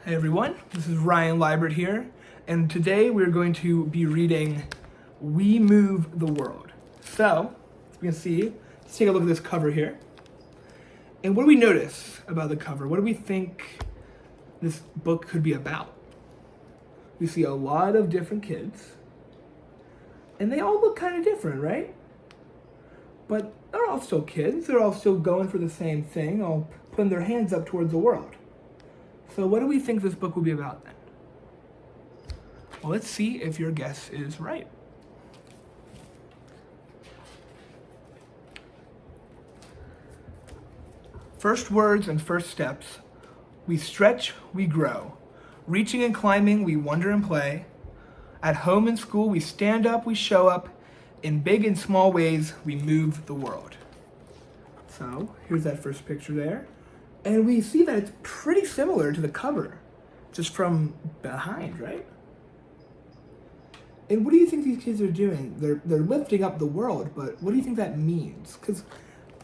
Hey everyone, this is Ryan Liebert here, and today we're going to be reading We Move the World. So, as you can see, let's take a look at this cover here. And what do we notice about the cover? What do we think this book could be about? We see a lot of different kids, and they all look kind of different, right? But they're all still kids, they're all still going for the same thing, all putting their hands up towards the world. So what do we think this book will be about then? Well, let's see if your guess is right. First words and first steps. We stretch, we grow. Reaching and climbing, we wonder and play. At home and school, we stand up, we show up. In big and small ways, we move the world. So here's that first picture there. And we see that it's pretty similar to the cover, just from behind, right? And what do you think these kids are doing? They're lifting up the world, but what do you think that means? Because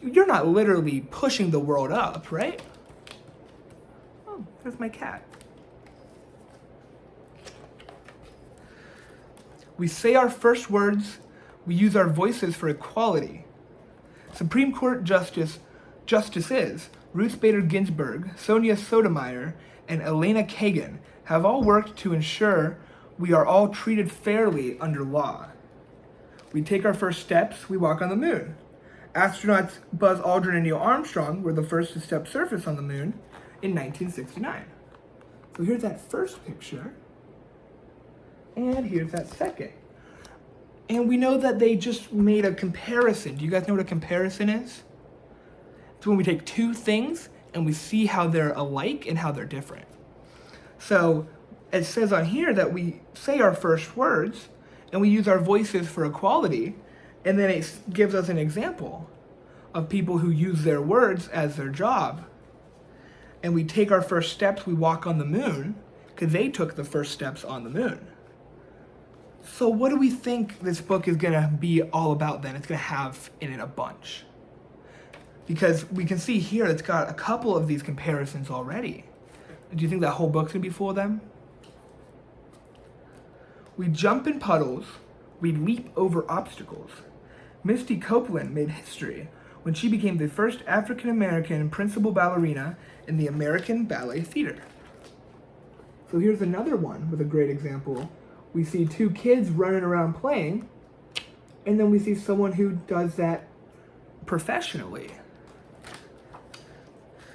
you're not literally pushing the world up, right? Oh, there's my cat. We say our first words, we use our voices for equality. Supreme Court Justices Ruth Bader Ginsburg, Sonia Sotomayor, and Elena Kagan have all worked to ensure we are all treated fairly under law. We take our first steps, we walk on the moon. Astronauts Buzz Aldrin and Neil Armstrong were the first to step surface on the moon in 1969. So here's that first picture, and here's that second. And we know that they just made a comparison. Do you guys know what a comparison is? It's when we take two things and we see how they're alike and how they're different. So it says on here that we say our first words and we use our voices for equality, and then it gives us an example of people who use their words as their job. And we take our first steps, we walk on the moon, because they took the first steps on the moon. So what do we think this book is gonna be all about then? It's gonna have in it a bunch. Because we can see here it's got a couple of these comparisons already. Do you think that whole book's gonna be full of them? We jump in puddles, we leap over obstacles. Misty Copeland made history when she became the first African-American principal ballerina in the American Ballet Theater. So here's another one with a great example. We see two kids running around playing, and then we see someone who does that professionally.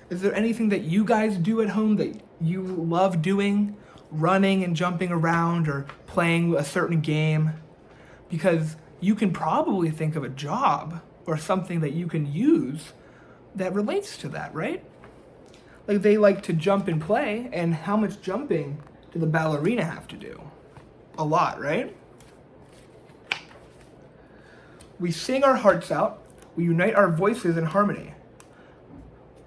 Is there anything that you guys do at home that you love doing? Running and jumping around or playing a certain game? Because you can probably think of a job or something that you can use that relates to that, right? Like they like to jump and play, and how much jumping do the ballerina have to do? A lot, right? We sing our hearts out, we unite our voices in harmony.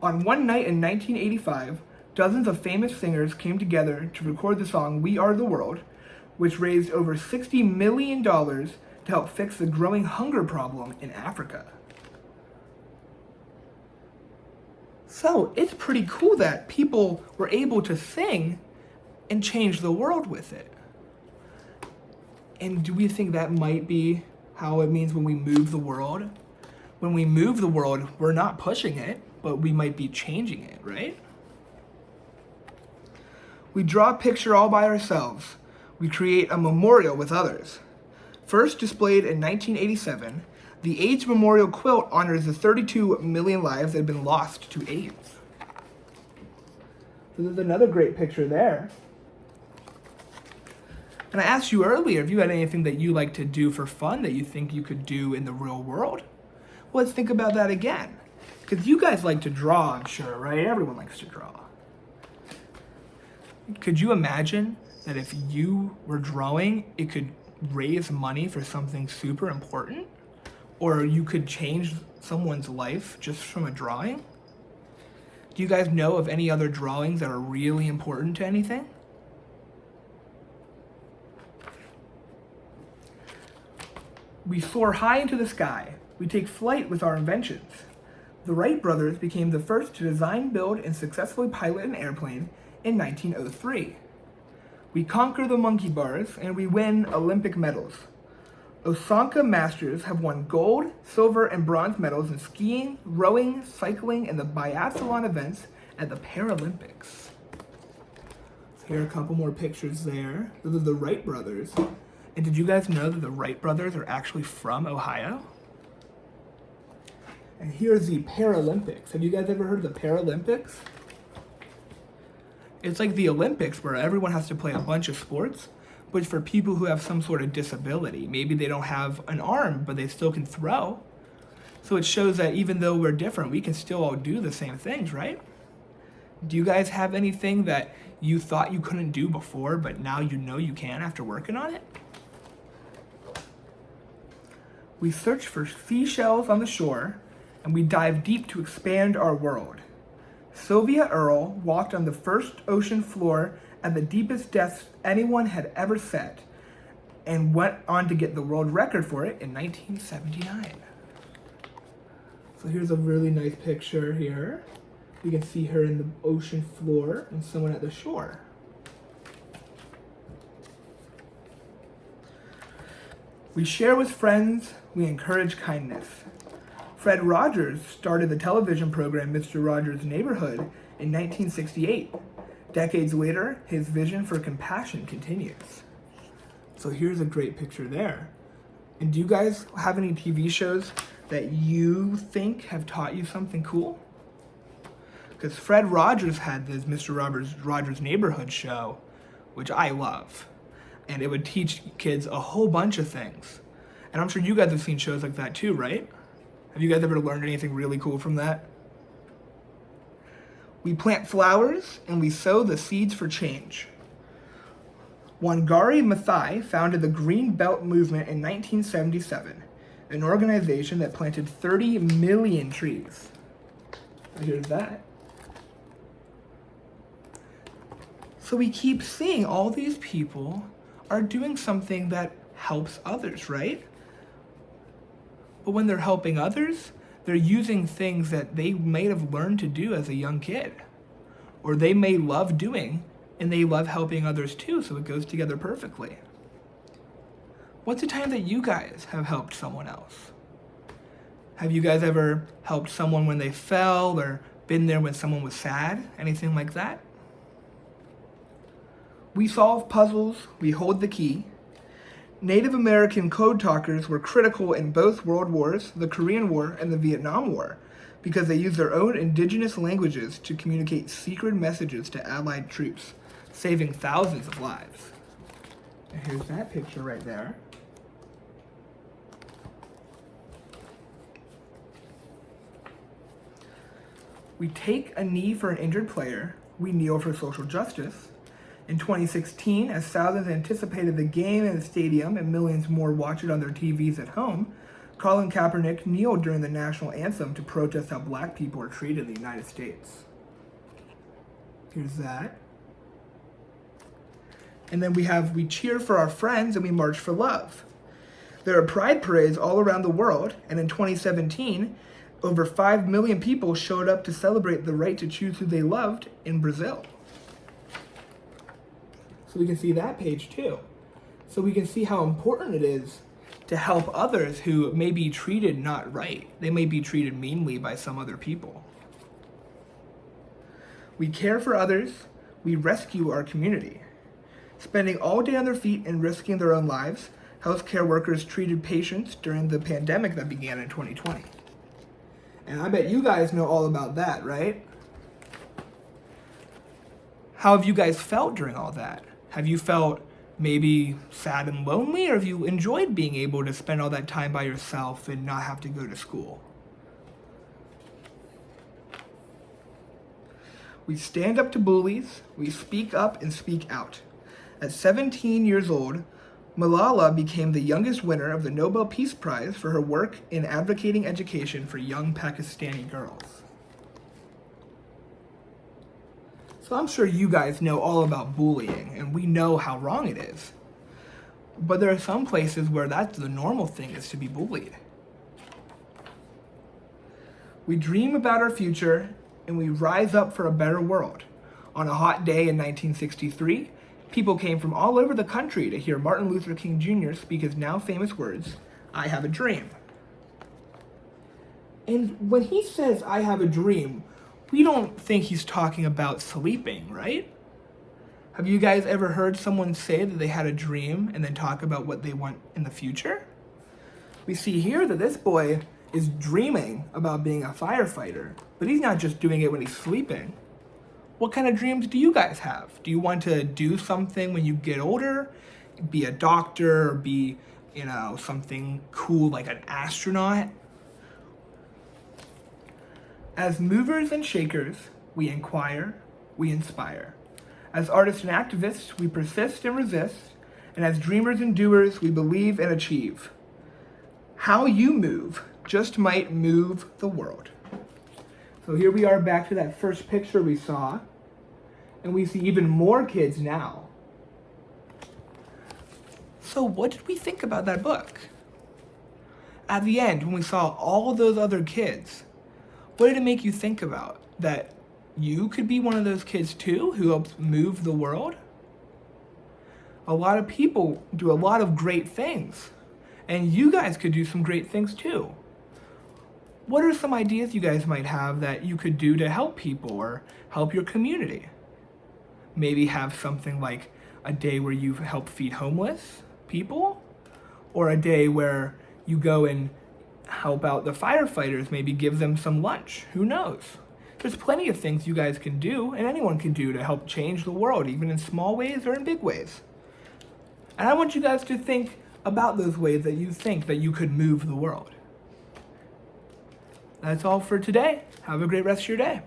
On one night in 1985, dozens of famous singers came together to record the song We Are the World, which raised over $60 million to help fix the growing hunger problem in Africa. So it's pretty cool that people were able to sing and change the world with it. And do we think that might be how it means when we move the world? When we move the world, we're not pushing it, but we might be changing it, right? We draw a picture all by ourselves. We create a memorial with others. First displayed in 1987, the AIDS Memorial Quilt honors the 32 million lives that have been lost to AIDS. So there's another great picture there. And I asked you earlier if you had anything that you like to do for fun that you think you could do in the real world. Well, let's think about that again. Because you guys like to draw, I'm sure, right? Everyone likes to draw. Could you imagine that if you were drawing, it could raise money for something super important? Or you could change someone's life just from a drawing? Do you guys know of any other drawings that are really important to anything? We soar high into the sky. We take flight with our inventions. The Wright brothers became the first to design, build, and successfully pilot an airplane in 1903. We conquer the monkey bars and we win Olympic medals. Osaka Masters have won gold, silver, and bronze medals in skiing, rowing, cycling, and the biathlon events at the Paralympics. So here are a couple more pictures there. Those are the Wright brothers. And did you guys know that the Wright brothers are actually from Ohio? And here's the Paralympics. Have you guys ever heard of the Paralympics? It's like the Olympics where everyone has to play a bunch of sports, but it's for people who have some sort of disability. Maybe they don't have an arm, but they still can throw. So it shows that even though we're different, we can still all do the same things, right? Do you guys have anything that you thought you couldn't do before, but now you know you can after working on it? We search for seashells on the shore, and we dive deep to expand our world. Sylvia Earle walked on the first ocean floor at the deepest depths anyone had ever set, and went on to get the world record for it in 1979. So here's a really nice picture here. You can see her in the ocean floor and someone at the shore. We share with friends, we encourage kindness. Fred Rogers started the television program Mr. Rogers' Neighborhood in 1968. Decades later, his vision for compassion continues. So here's a great picture there. And do you guys have any TV shows that you think have taught you something cool? Because Fred Rogers had this Mr. Rogers' Neighborhood show, which I love. And it would teach kids a whole bunch of things. And I'm sure you guys have seen shows like that too, right? Have you guys ever learned anything really cool from that? We plant flowers and we sow the seeds for change. Wangari Maathai founded the Green Belt Movement in 1977, an organization that planted 30 million trees. Here's that. So we keep seeing all these people are doing something that helps others, right? But when they're helping others, they're using things that they may have learned to do as a young kid, or they may love doing, and they love helping others too, so it goes together perfectly. What's the time that you guys have helped someone else? Have you guys ever helped someone when they fell, or been there when someone was sad? Anything like that? We solve puzzles, we hold the key. Native American code talkers were critical in both world wars, the Korean War and the Vietnam War, because they used their own indigenous languages to communicate secret messages to Allied troops, saving thousands of lives. And here's that picture right there. We take a knee for an injured player, we kneel for social justice. In 2016, as thousands anticipated the game in the stadium and millions more watched it on their TVs at home, Colin Kaepernick kneeled during the national anthem to protest how black people are treated in the United States. Here's that. And then we cheer for our friends and we march for love. There are pride parades all around the world, and in 2017, over 5 million people showed up to celebrate the right to choose who they loved in Brazil. So we can see that page too. So we can see how important it is to help others who may be treated not right. They may be treated meanly by some other people. We care for others, we rescue our community. Spending all day on their feet and risking their own lives, healthcare workers treated patients during the pandemic that began in 2020. And I bet you guys know all about that, right? How have you guys felt during all that? Have you felt maybe sad and lonely, or have you enjoyed being able to spend all that time by yourself and not have to go to school? We stand up to bullies, we speak up and speak out. At 17 years old, Malala became the youngest winner of the Nobel Peace Prize for her work in advocating education for young Pakistani girls. So I'm sure you guys know all about bullying, and we know how wrong it is. But there are some places where that's the normal thing, is to be bullied. We dream about our future, and we rise up for a better world. On a hot day in 1963, people came from all over the country to hear Martin Luther King Jr. speak his now famous words, "I have a dream." And when he says, "I have a dream," we don't think he's talking about sleeping, right? Have you guys ever heard someone say that they had a dream and then talk about what they want in the future? We see here that this boy is dreaming about being a firefighter, but he's not just doing it when he's sleeping. What kind of dreams do you guys have? Do you want to do something when you get older? Be a doctor or be, something cool like an astronaut? As movers and shakers, we inquire, we inspire. As artists and activists, we persist and resist. And as dreamers and doers, we believe and achieve. How you move just might move the world. So here we are back to that first picture we saw. And we see even more kids now. So what did we think about that book? At the end, when we saw all of those other kids, what did it make you think about? That you could be one of those kids too who helps move the world? A lot of people do a lot of great things, and you guys could do some great things too. What are some ideas you guys might have that you could do to help people or help your community? Maybe have something like a day where you help feed homeless people, or a day where you go and help out the firefighters, maybe give them some lunch. Who knows? There's plenty of things you guys can do, and anyone can do, to help change the world, even in small ways or in big ways. And I want you guys to think about those ways that you think that you could move the world. That's all for today. Have a great rest of your day.